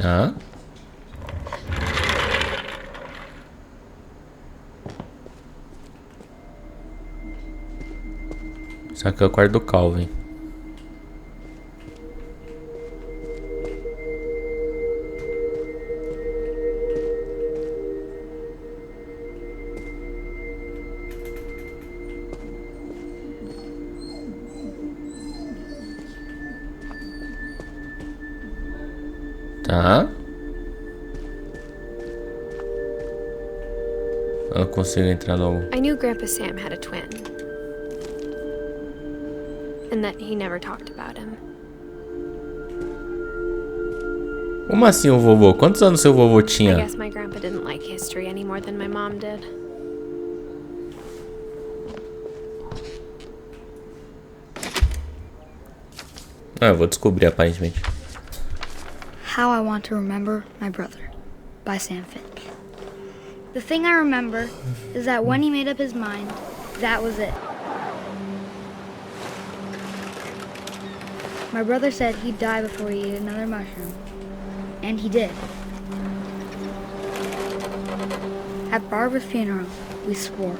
Tá. Isso aqui é o quarto do Calvin. Tá. Eu não consigo entrar no... I knew Grandpa Sam had a twin. And that he never talked about him. Como assim o vovô? Quantos anos seu vovô I tinha? guess my grandpa didn't like history any more than my mom did. Ah, eu vou descobrir aparentemente. How I Want to Remember My Brother by Sam Finch. The thing I remember is that when he made up his mind, that was it. My brother said he'd die before he ate another mushroom. And he did. At Barbara's funeral, we swore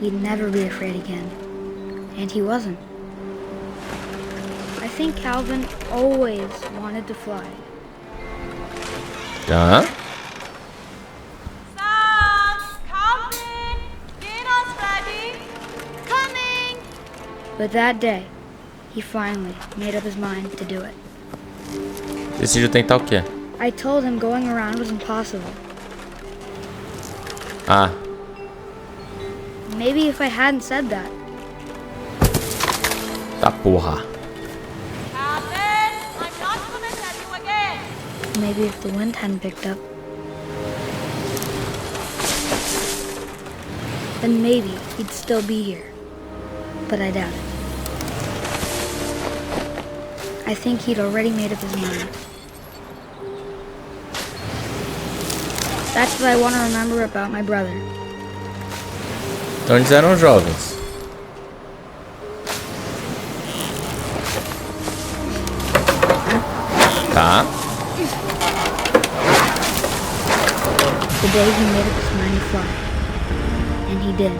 we'd never be afraid again. And he wasn't. I think Calvin always wanted to fly. Tá. Calvin, dinner's ready. Coming! But that day, he finally made up his mind to do it. Decidiu tentar o quê? I told him going around was impossible. Ah. Maybe if I hadn't said that. Tá porra. Calvin, I'm not gonna tell you again. Maybe if the wind hadn't picked up. Then maybe he'd still be here. But I doubt it. I think he'd already made up his mind. That's what I want to remember about my brother. Então eles eram jovens. Tá. The day he made up his mind to fly. And he did.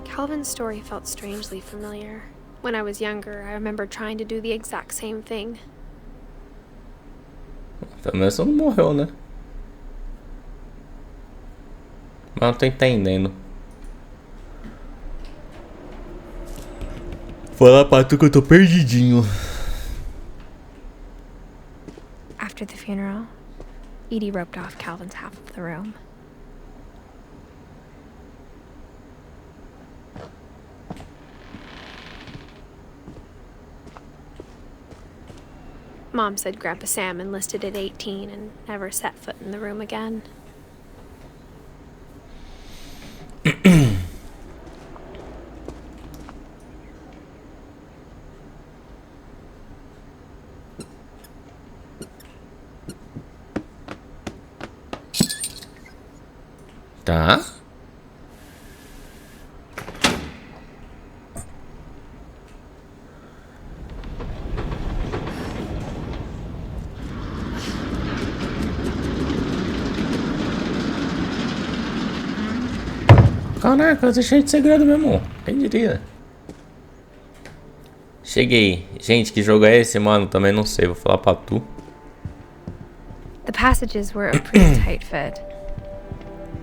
Calvin's story felt strangely familiar. When I was younger, I remember trying to do the exact same thing. Pelo menos não morreu, né? Mas não tô entendendo. Fala pra tu que eu tô perdidinho. After the funeral, Edie roped off Calvin's half of the room. Mom said Grandpa Sam enlisted at 18 and never set foot in the room again. Tá. Caraca, eu tô cheio de segredo mesmo. Quem diria? Cheguei. Gente, que jogo é esse, mano? Também não sei, vou falar pra tu. The passages were a pretty tight fit.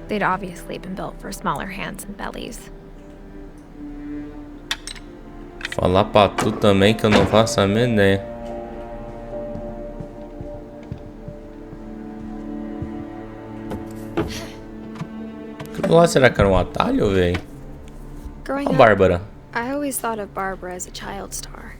They'd obviously been built for smaller hands and bellies. Falar pra tu também que eu não faço a menor ideia. Aquilo lá, será que era um atalho, velho? Growing Ó, up, Bárbara. I always thought of Barbara as a child star.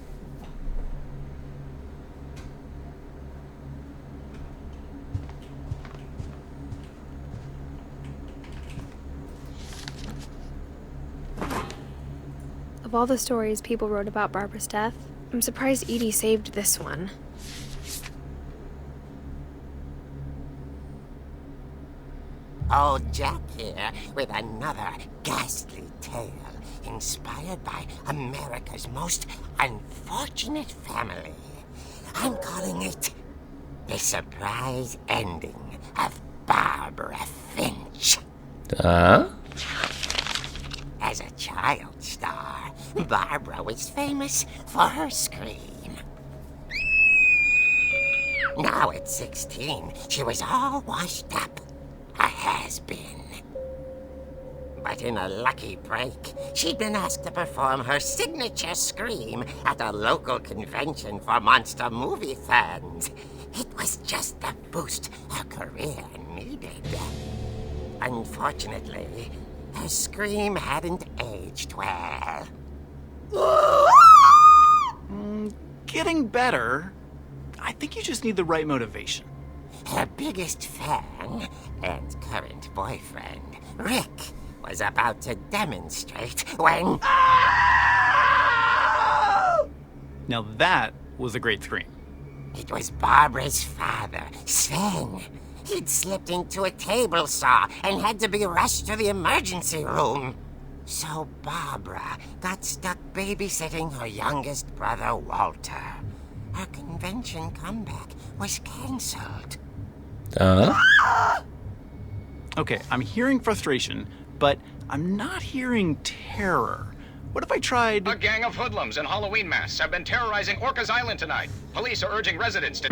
Of all the stories people wrote about Barbara's death, I'm surprised Edie saved this one. Old Jack here with another ghastly tale inspired by America's most unfortunate family. I'm calling it The Surprise Ending of Barbara Finch. Tá. As a child star, Barbara was famous for her scream. Now at 16, she was all washed up, a has-been. But in a lucky break, she'd been asked to perform her signature scream at a local convention for monster movie fans. It was just the boost her career needed. Unfortunately, her scream hadn't aged well. Getting better. I think you just need the right motivation. Her biggest fan and current boyfriend, Rick, was about to demonstrate when... Now that was a great scream. It was Barbara's father, Sven. He'd slipped into a table saw and had to be rushed to the emergency room. So Barbara got stuck babysitting her youngest brother, Walter. Her convention comeback was cancelled. Okay, I'm hearing frustration, but I'm not hearing terror. What if I tried... A gang of hoodlums in Halloween masks have been terrorizing Orcas Island tonight. Police are urging residents to...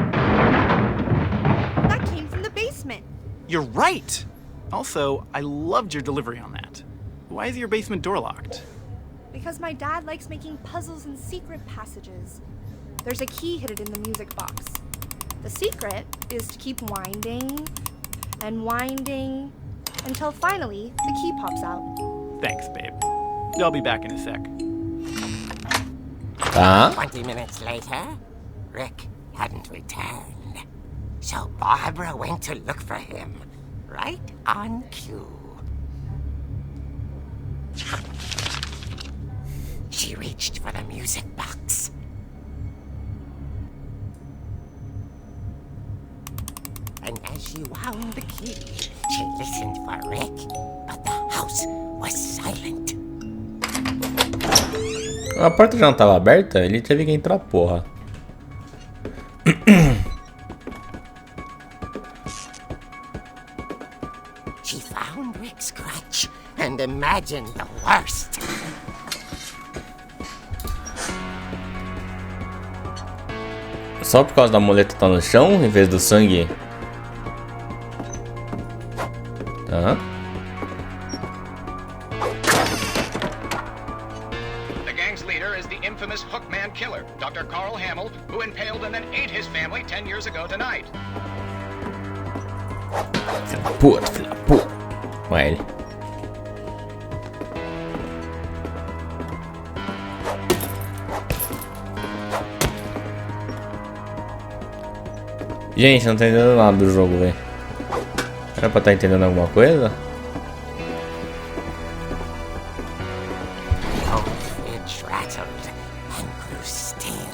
That came from the basement. You're right! Also, I loved your delivery on that. Why is your basement door locked? Because my dad likes making puzzles and secret passages. There's a key hidden in the music box. The secret is to keep winding and winding until finally the key pops out. Thanks, babe. I'll be back in a sec. Tá. 20 minutes later, Rick hadn't returned. So Barbara went to look for him, right on cue. She reached for the music box. And as she wound the key, she listened for Rick, but the house was silent. A porta já não tava aberta? Ele teve que entrar, porra. She found Rick's crutch and imagined the worst. Só por causa da muleta tá no chão em vez do sangue. Tá. The gang's leader is the infamous Hookman killer, Dr. Carl Hamill, who impaled and then ate his family 10 years ago tonight. Filha da puta, filha da puta. Vai ele. Gente, não tô entendendo nada do jogo, velho. Era pra estar entendendo alguma coisa? The old fridge rattled and grew still.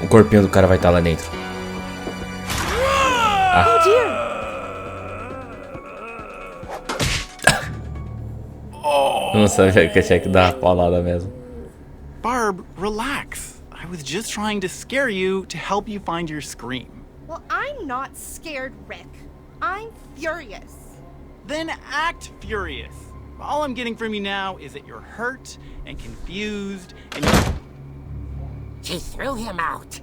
O corpinho do cara vai estar lá dentro. Oh dear! Eu não sabia que eu tinha que dar uma paulada mesmo. Barb, relax. I was just trying to scare you to help you find your scream. Well, I'm not scared, Rick. I'm furious. Then act furious. All I'm getting from you now is that you're hurt and confused and She threw him out,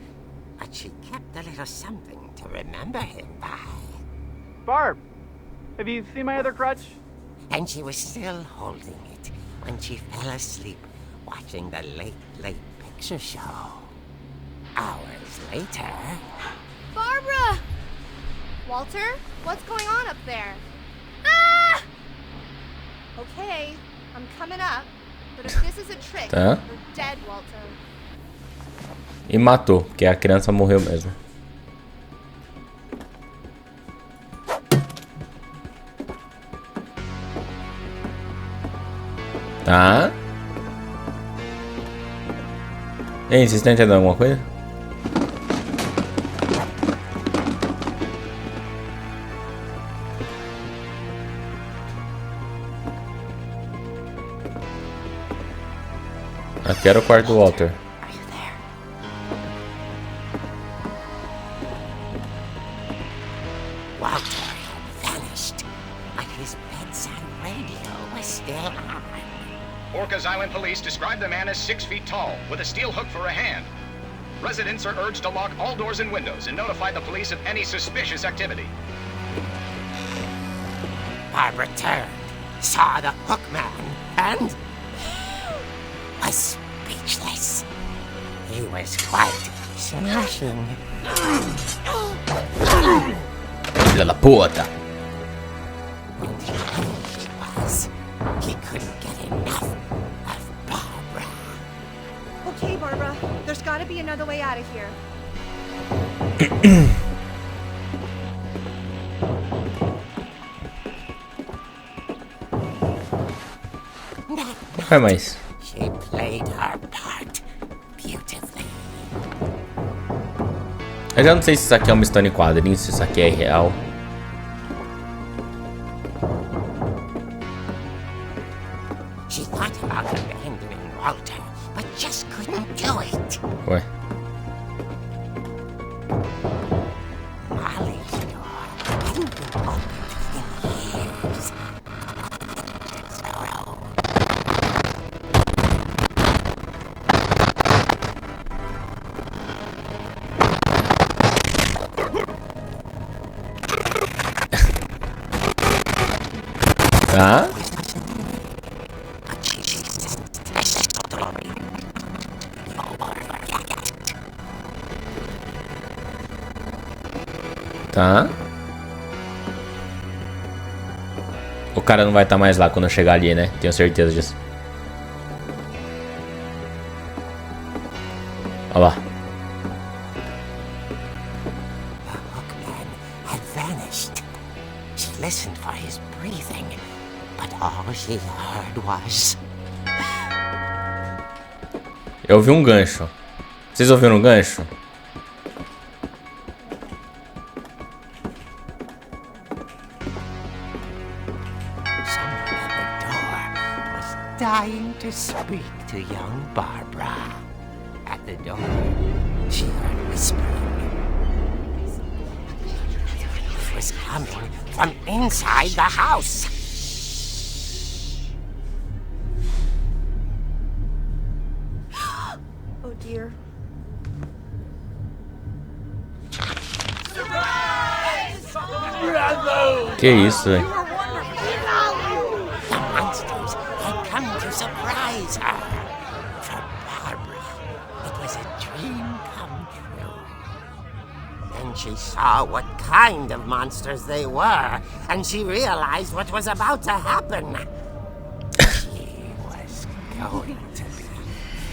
but she kept a little something to remember him by. Barb, have you seen my other crutch? And she was still holding it when she fell asleep watching the late picture show. Hours later... Barbara! Walter, what's going on up there? Ah! Okay, I'm coming up. But if this is a trick, Tá. you're dead, Walter. E matou, porque a criança morreu mesmo. Tá. Ei, vocês estão entendendo alguma coisa? Aqui era o quarto do Walter. Are you there? Walter had vanished, but his bedside radio was still on. Orcas Island police describe the man as 6 feet tall, with a steel hook for a hand. Residents are urged to lock all doors and windows and notify the police of any suspicious activity. Barbara turned, saw the hook man, and was speechless. He was quite smashing. Filha da puta. And he was. He couldn't get enough of Barbara. Okay, Barbara, there's gotta be another way out of here. Vai mais. She played her part beautifully. Eu já não sei se isso aqui é uma história em quadrinhos, se isso aqui é real. She thought about abandoning Walter, but just couldn't do it. Ué. Molly's door hadn't been opened in years. Tá? Tá. O cara não vai estar mais lá quando eu chegar ali, né? Tenho certeza disso. Olha lá. The hookman had vanished. She listened for his breathing, but all she heard was... Eu ouvi um gancho. Vocês ouviram um gancho? Someone at the door was dying to speak to young Barbara. At the door, she heard whispering. It was coming from inside the house. Oh dear. Que isso, velho? The monsters had come to surprise her. For Barbara, it was a dream come true. Then she saw what kind of monsters they were, and she realized what was about to happen. She was going to be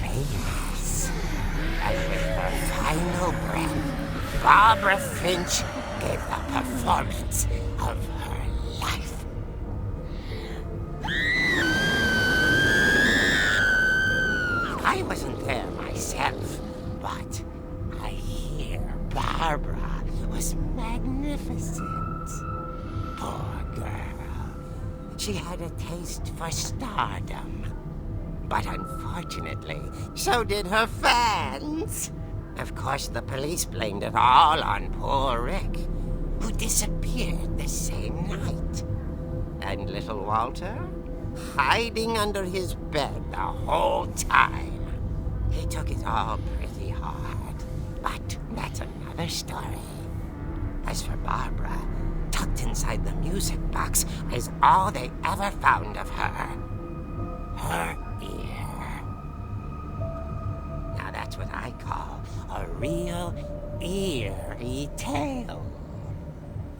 famous. And with her final breath, Barbara Finch gave the performance of her life. I wasn't there myself, but I hear Barbara was magnificent. Poor girl. She had a taste for stardom. But unfortunately, so did her fans. Of course, the police blamed it all on poor Rick, who disappeared the same night. And little Walter? Hiding under his bed the whole time. He took it all pretty hard. But that's another story. As for Barbara, tucked inside the music box is all they ever found of her. Her ear. Now that's what I call a real eerie tale.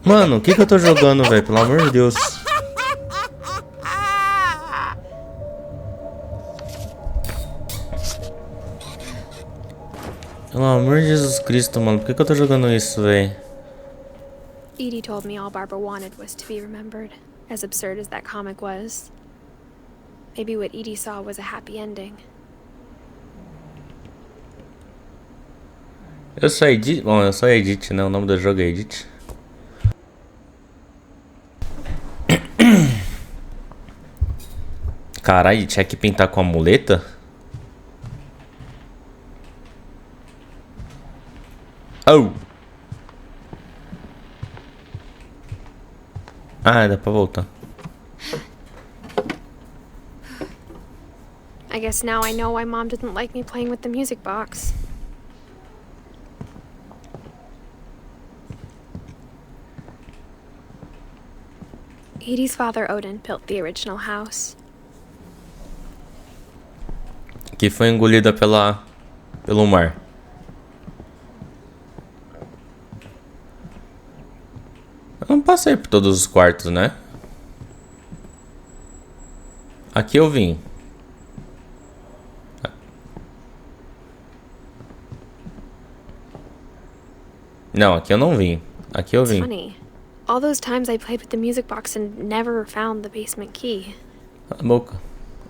Mano, o que eu tô jogando, velho? Pelo amor de Deus. Pelo amor de Jesus Cristo, mano. Por que eu tô jogando isso, velho? Edie told me all Barbara wanted was to be remembered, as absurd as that comic was. Maybe what Edie saw was a happy ending. Eu sou Edith. Bom, eu sou Edith, né? O nome do jogo é Edith. Caralho, tinha que pintar com a muleta? Oh! Ah, dá pra voltar. I guess now I know why Mom didn't like me playing with the music box. Edie's father, Odin, built the original house. Que foi engolida pelo mar. Eu não passei por todos os quartos, né? Aqui eu vim. Não, aqui eu não vim. Aqui eu It's vim. funny. All those times I played with the music box and never found the basement key. Cala a boca.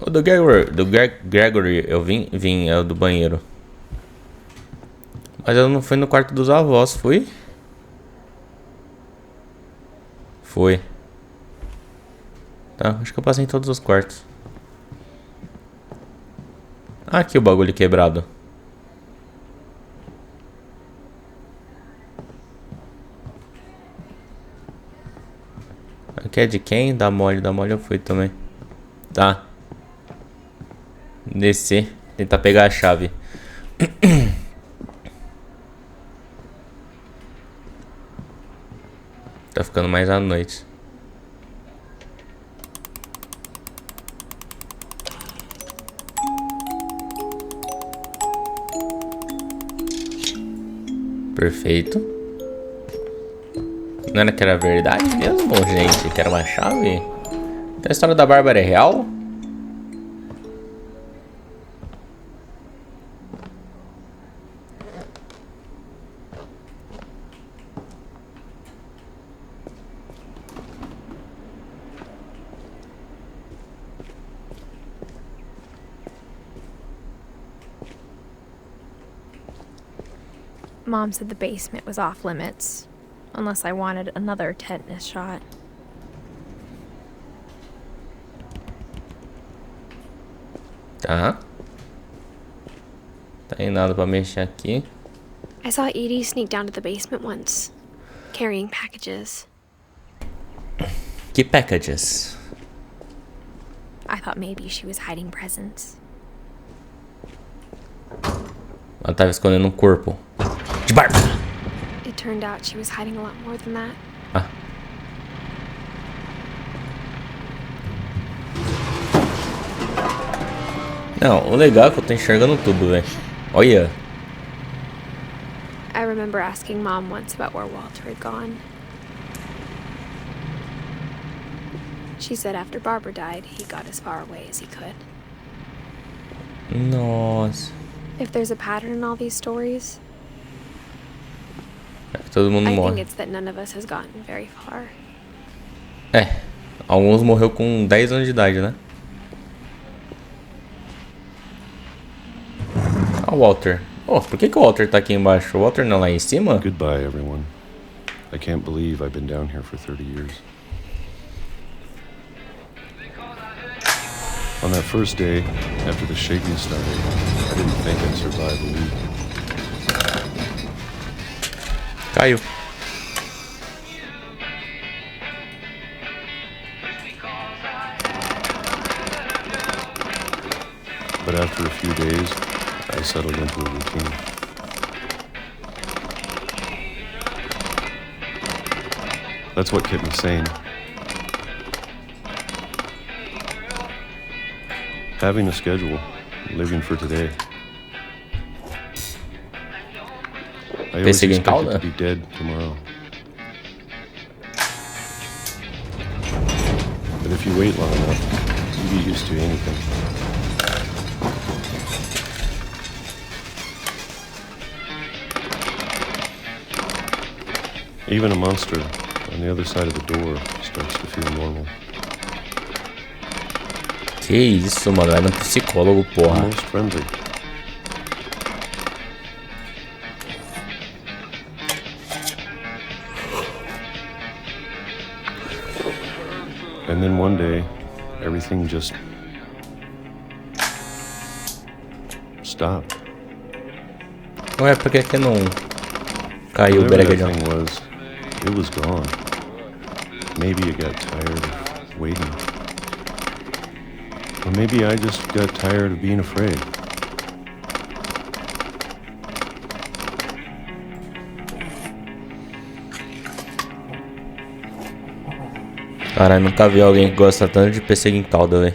O do Gregory eu vim, é o do banheiro. Mas eu não fui no quarto dos avós, fui? Foi. Tá, acho que eu passei em todos os quartos. Ah, aqui o bagulho quebrado. Aqui é de quem? Da mole eu fui também. Tá. Descer. Tentar pegar a chave. Tá ficando mais à noite. Perfeito. Não era que era verdade mesmo, gente? Que era uma chave? Então a história da Bárbara é real? Mom said the basement was off limits, unless I wanted another tetanus shot. Tá. Tá aí nada pra mexer aqui. I saw Edie sneak down to the basement once, carrying packages. Que packages? I thought maybe she was hiding presents. Ela tava escondendo um corpo de Bárbara. It turned out she was hiding a lot more than that. Ah. Não, o legal é que eu tô enxergando tudo, velho. Olha. I remember asking Mom once about where Walter had gone. She said after Barbara died, he got as far away as he could. Nossa. If there's a pattern in all these stories, É que todo mundo I think morre. it's that none of us has gotten very far. É. Alguns morreu com 10 anos de idade, né? Ah, o Walter. Oh, por que o Walter tá aqui embaixo? O Walter não lá em cima? Goodbye, everyone. I can't believe I've been down here for 30 years. On that first day, after the shaking started, I didn't think I'd survive a week. Caiu. But after a few days, I settled into a routine. That's what kept me sane. Having a schedule, living for today. I always Perseguindo expected Calda? to be dead tomorrow. But if you wait long enough, you get used to anything. Even a monster on the other side of the door starts to feel normal. Que isso, mano. Vai no psicólogo, porra. Almost friendly. And then one day, everything just stopped. Ué, por que que não... Caiu o Whatever that breguelhão. thing was, it was gone. Maybe it got tired of waiting. Or maybe I just got tired of being afraid. Caralho, nunca vi alguém que gosta tanto de perseguir em cauda, velho.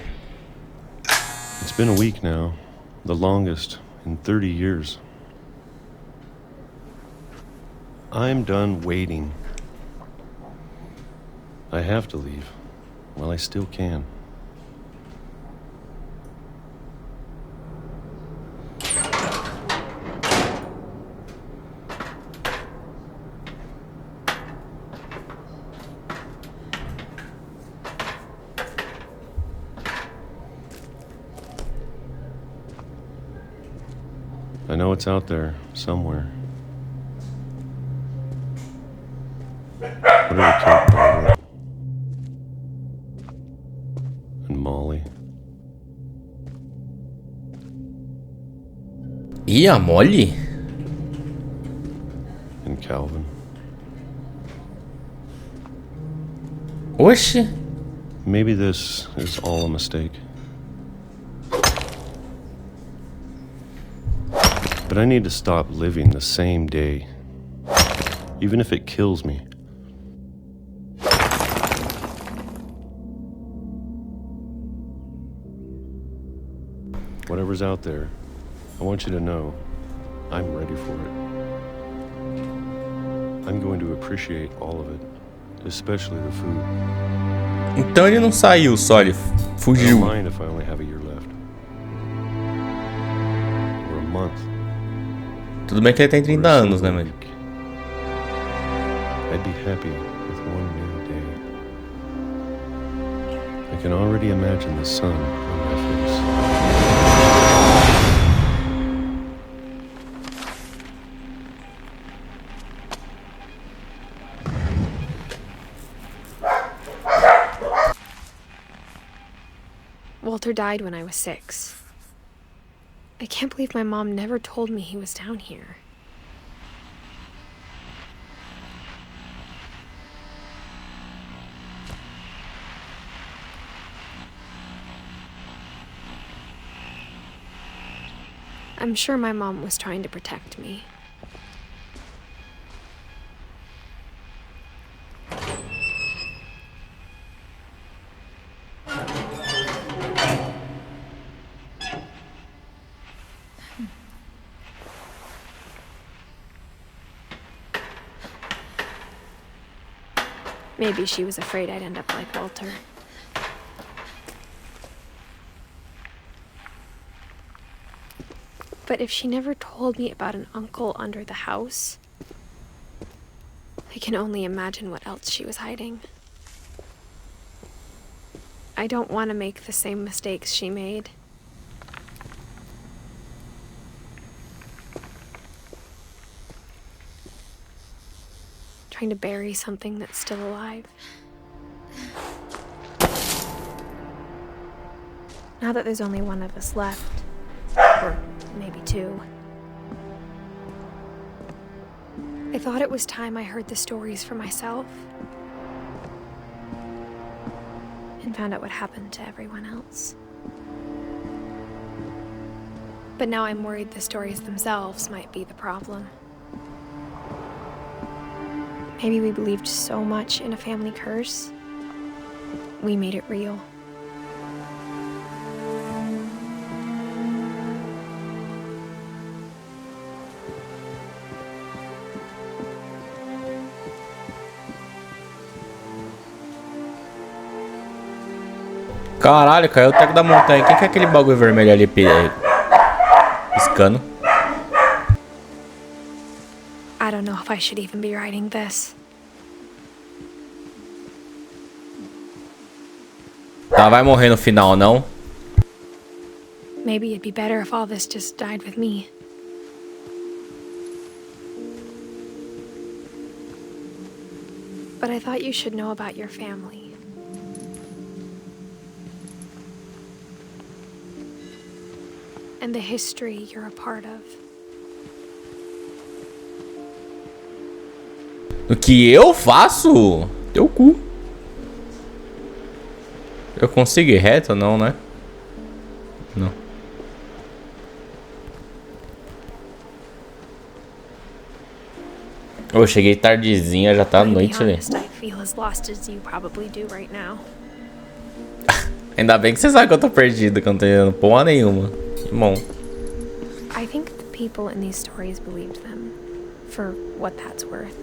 It's been a week now, the longest in 30 years. I'm done waiting. I have to leave while I still can. I know it's out there somewhere. Whatever killed Barbara and Molly. Ih, a Molly? And Calvin. Oxi. Maybe this is all a mistake. But I need to stop living the same day, even if it kills me. Whatever's out there, I want you to know I'm ready for it. I'm going to appreciate all of it, especially the food. Então ele não saiu só, ele I don't fugiu. mind if I only have a year left. Or a month. Tudo bem que ele tem 30 or a anos, né, single mano? week. I'd be happy with one new day. I can already imagine the sun on my face. Walter died when I was 6. I can't believe my mom never told me he was down here. I'm sure my mom was trying to protect me. Maybe she was afraid I'd end up like Walter. But if she never told me about an uncle under the house, I can only imagine what else she was hiding. I don't want to make the same mistakes she made. Trying to bury something that's still alive. Now that there's only one of us left, or maybe two, I thought it was time I heard the stories for myself and found out what happened to everyone else. But now I'm worried the stories themselves might be the problem. Maybe we believed so much in a family curse, we made it real. Caralho, caiu o teco da montanha. Quem que é aquele bagulho vermelho ali piscando? I don't know if I should even be writing this. Ela vai morrer no final, não? Maybe it'd be better if all this just died with me. But I thought you should know about your family. And the history you're a part of. O que eu faço? Teu cu. Eu consigo ir reto? Não, né? Não. Eu cheguei tardezinha, já tá à noite, velho. Ainda bem que você sabe que eu tô perdido, que eu não tô entendendo porra nenhuma. Que bom. I think the people in these stories believed them, for what that's worth.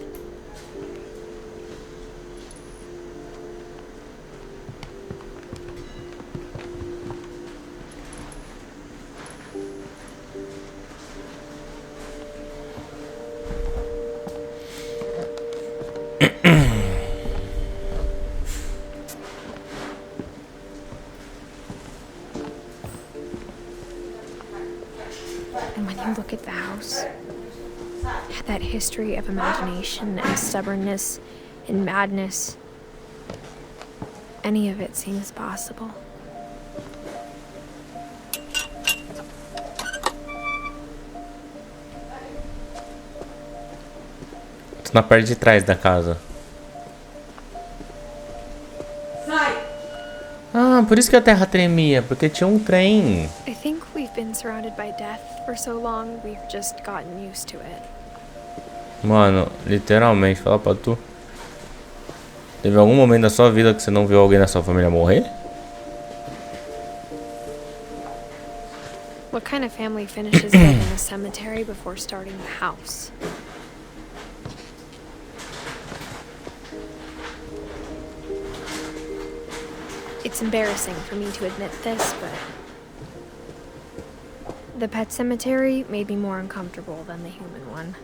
And when you look at the house, it had that history of imagination and stubbornness and madness. Any of it seems possible. Tô na parte de trás da casa. Ah, por isso que a terra tremia, porque tinha um trem. I think we've been surrounded by death for so long, we've just gotten used to it. Mano, literalmente, fala pra tu. Teve algum momento da sua vida que você não viu alguém da sua família morrer? What kind of family finishes dead in a cemetery before starting the house? It's embarrassing for me to admit this, but the pet cemetery made me more uncomfortable than the human one.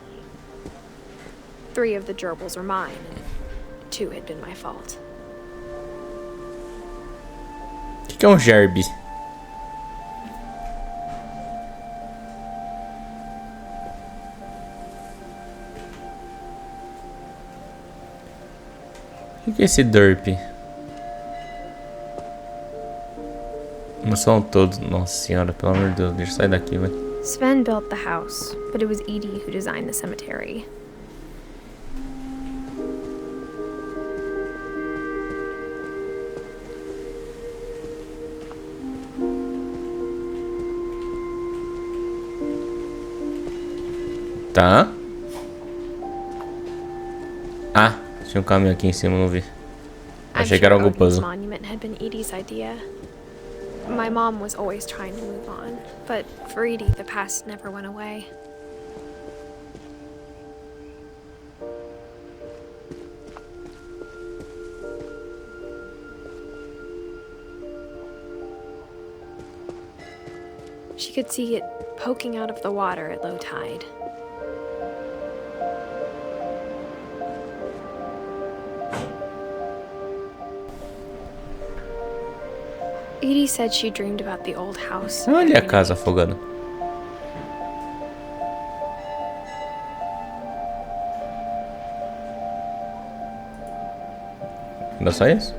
3 of the gerbils were mine, and 2 had been my fault. O que é um gerbe? O que é esse derp? Não são todos. Nossa senhora, pelo amor de Deus, deixa eu sair daqui, vai. Sven built the house, but it was Edie who designed the cemetery. Tá. Ah, tinha um caminho aqui em cima, não vi. Achei que era algum puzzle. Monument had been Edie's idea. My mom was always trying to move on, but for Edie, the past never went away. She could see it poking out of the water at low tide. Edie said she dreamed about the old house. Olha a casa afogando. Ainda só isso?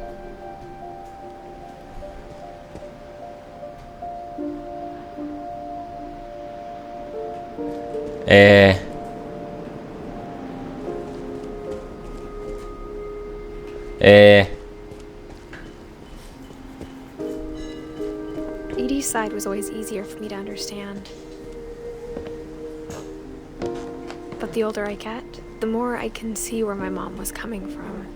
Edie's side was always easier for me to understand. But the older I get, the more I can see where my mom was coming from.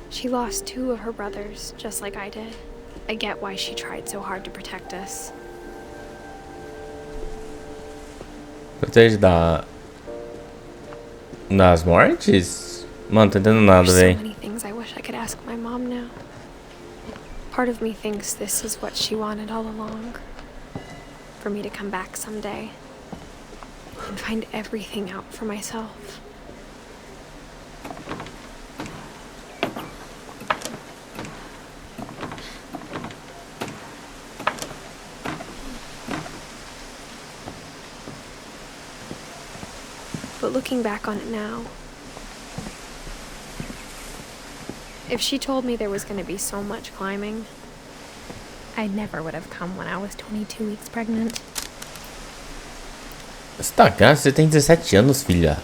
She lost 2 of her brothers, just like I did. I get why she tried so hard to protect us. Protege das mortes? Mano, tô entendendo nada, There's véi. so many things I wish I could ask my mom now. Part of me thinks this is what she wanted all along. For me to come back someday and find everything out for myself. But looking back on it now, if she told me there was going to be so much climbing, I never would have come when I was 22 weeks pregnant. Você tá grávida? Você tem 17 anos, filha.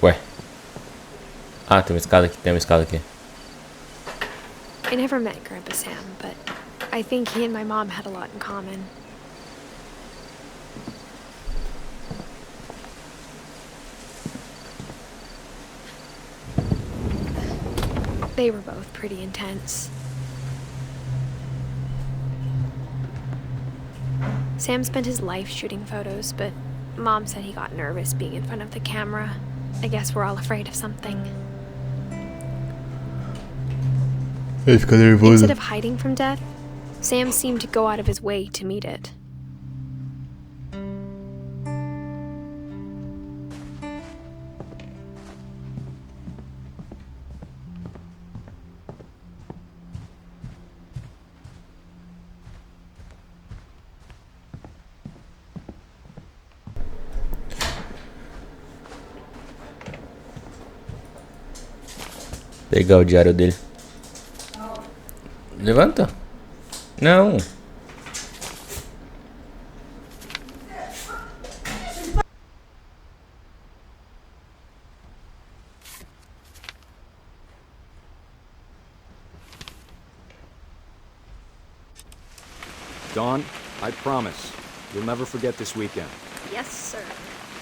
Ué. Ah, tem uma escada aqui, tem uma escada aqui. I never met Grandpa Sam, but I think he and my mom had a lot in common. They were both pretty intense. Sam spent his life shooting photos, but Mom said he got nervous being in front of the camera. I guess we're all afraid of something. Instead of hiding from death, Sam seemed to go out of his way to meet it. Pegar o diário dele. Levanta. Não. Dawn, I promise, you'll never forget this weekend. Yes, sir.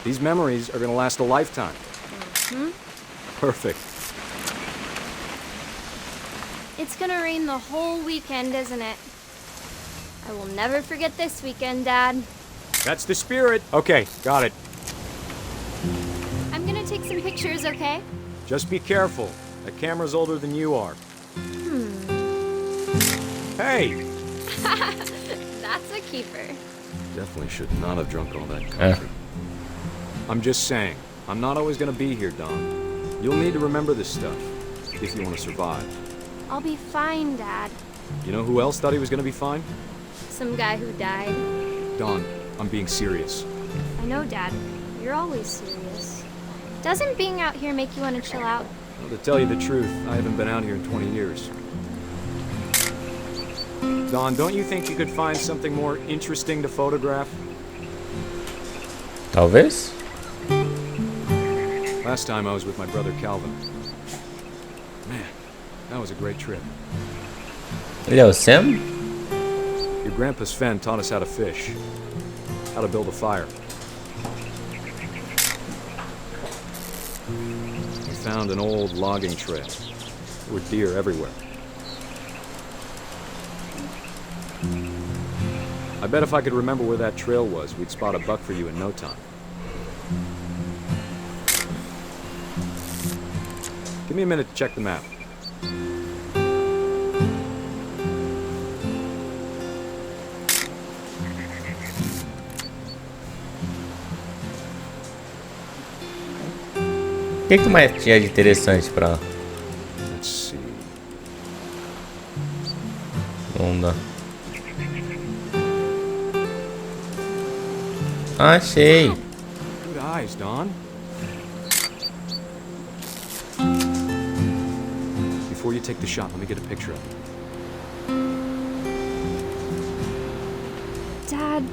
These memories are gonna last a lifetime. Perfect. It's gonna rain the whole weekend, isn't it? I will never forget this weekend, Dad. That's the spirit. Okay, got it. I'm gonna take some pictures, okay? Just be careful. That camera's older than you are. Hey! That's a keeper. Definitely should not have drunk all that coffee. I'm just saying, I'm not always gonna be here, Dawn. You'll need to remember this stuff, if you want to survive. I'll be fine, Dad. You know who else thought he was gonna be fine? Some guy who died. Dawn, I'm being serious. I know, Dad. You're always serious. Doesn't being out here make you want to chill out? Well, to tell you the truth, I haven't been out here in 20 years. Dawn, don't you think you could find something more interesting to photograph? Talvez. Last time I was with my brother Calvin. Man, that was a great trip. Ele é o Sam? Your grandpa Sven taught us how to fish, how to build a fire. We found an old logging trail. There were deer everywhere. I bet if I could remember where that trail was, we'd spot a buck for you in no time. Give me a minute to check the map. O que mais tinha de interessante pra lá? Let's see. Não dá. Achei. Good eyes, Dawn. Before you take the shot, let me get a picture of it. Dad,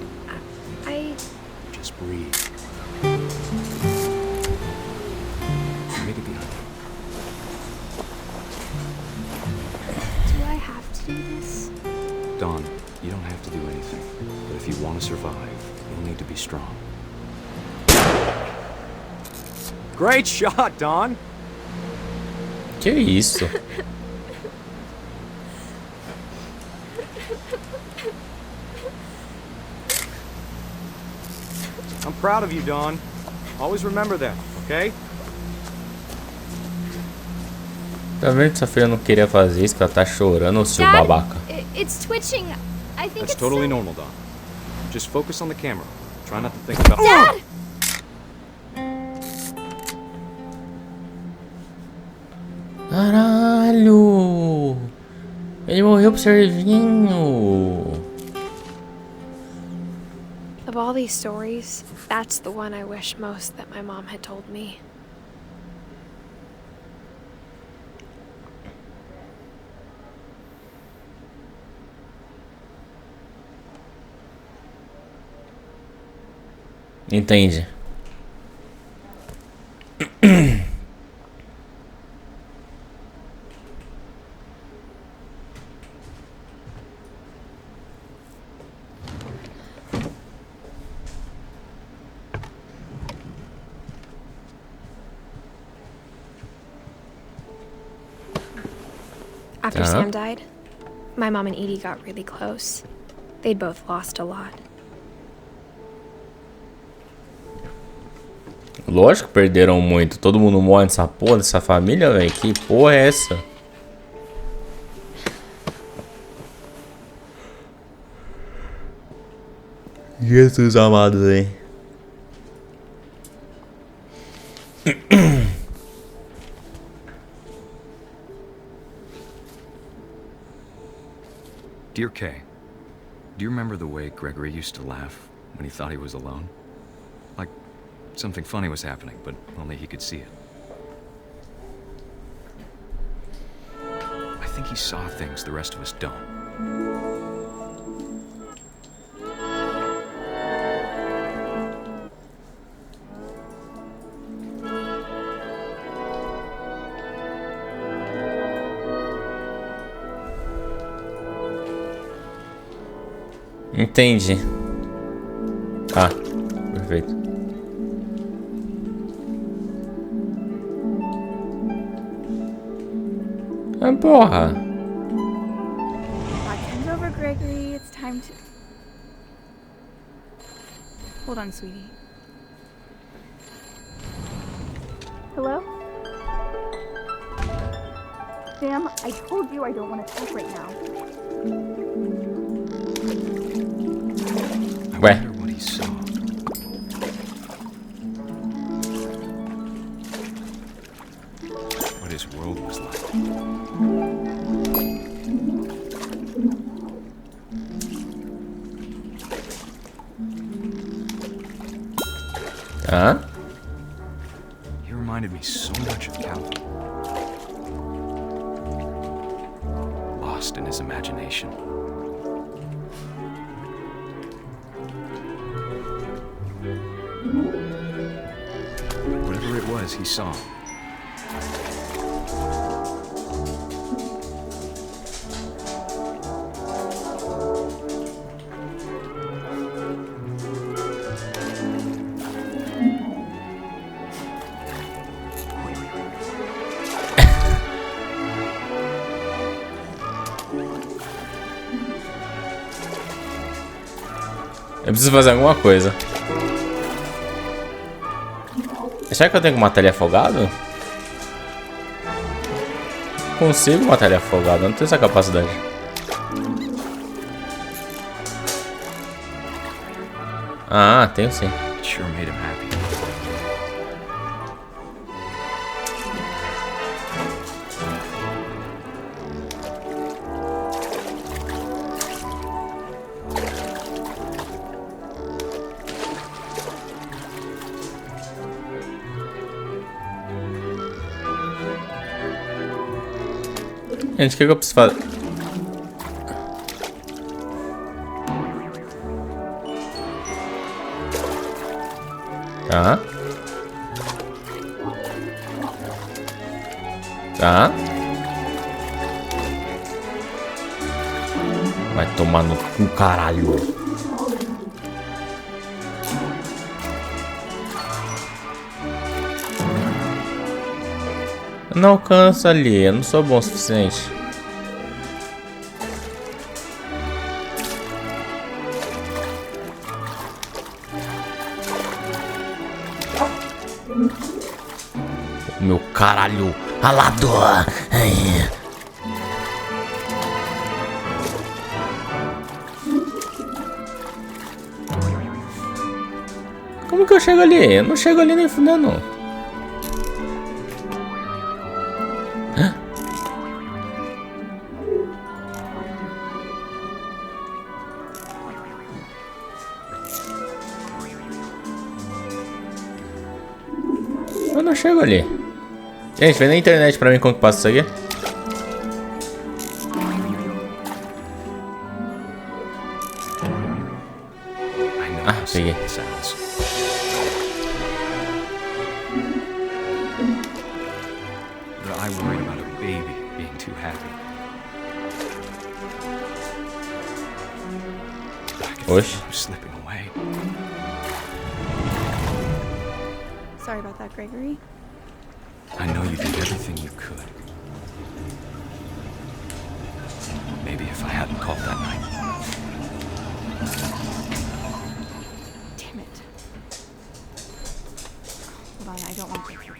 I... Just breathe. Make it behind you. Do I have to do this? Dawn, you don't have to do anything. But if you want to survive, you'll need to be strong. Great shot, Dawn! Que isso? I'm proud of you, Dawn. Always remember that, okay? Tá vendo que sua filha não queria fazer isso, que ela tá chorando, ô seu babaca? It's twitching. I think That's it's totally normal, Dawn. Just focus on the camera. Try not to think about... Dad! Caralho! Ele morreu pro servinho. Of all these stories, that's the one I wish most that my mom had told me. Entende? After Sam died, my mom and Edie got really close. They'd both lost a lot. Lógico que perderam muito. Todo mundo morre nessa porra, dessa família, velho. Que porra é essa? Jesus amado, velho. Dear Kay, do you remember the way Gregory used to laugh when he thought he was alone? Like something funny was happening, but only he could see it. I think he saw things the rest of us don't. Entendi. Ah, perfeito. Ah, porra. Time's over, Gregory. It's time to... Hold on, sweetie. Hello? Sam, I told you I don't want to talk right now. Ué. I wonder what he saw. What his world was like. Huh? He reminded me so much of Calvin. Lost in his imagination. Whatever it was, he saw. Eu preciso fazer alguma coisa. Será que eu tenho que matar ele afogado? Consigo matar ele afogado, eu não tenho essa capacidade. Ah, tenho sim. It sure made him happy. Gente, o que eu preciso fazer? Tá. Tá. Vai tomar no cu, caralho. Não alcança ali, eu não sou bom o suficiente. Meu caralho, alador. Como que eu chego ali? Eu não chego ali nem fudendo. Eu não chego ali. Gente, vem na internet pra mim como que passa isso aqui. Ah, peguei. I worry about a baby being too happy. Oxe. Slipping away. Sorry about that, Gregory. I know you did everything you could. Maybe if I hadn't called that night. Damn it. Hold on, I don't want to hear this.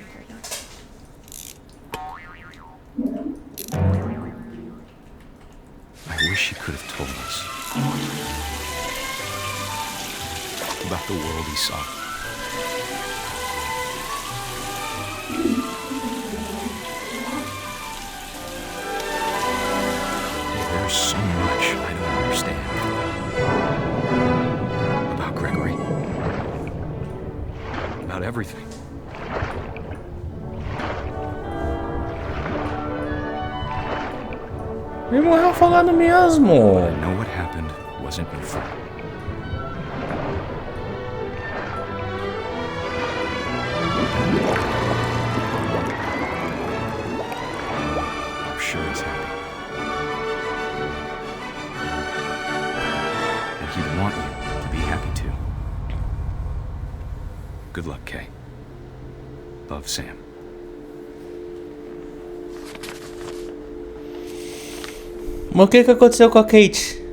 I wish he could have told us about the world he saw. There's so much I don't understand about Gregory, about everything. Ele morreu afogado mesmo. I know what happened wasn't your fault. I'm sure he's happy. And he'd want you to be happy too. Good luck, Kay. Love, Sam. Mas o que aconteceu com a Kate?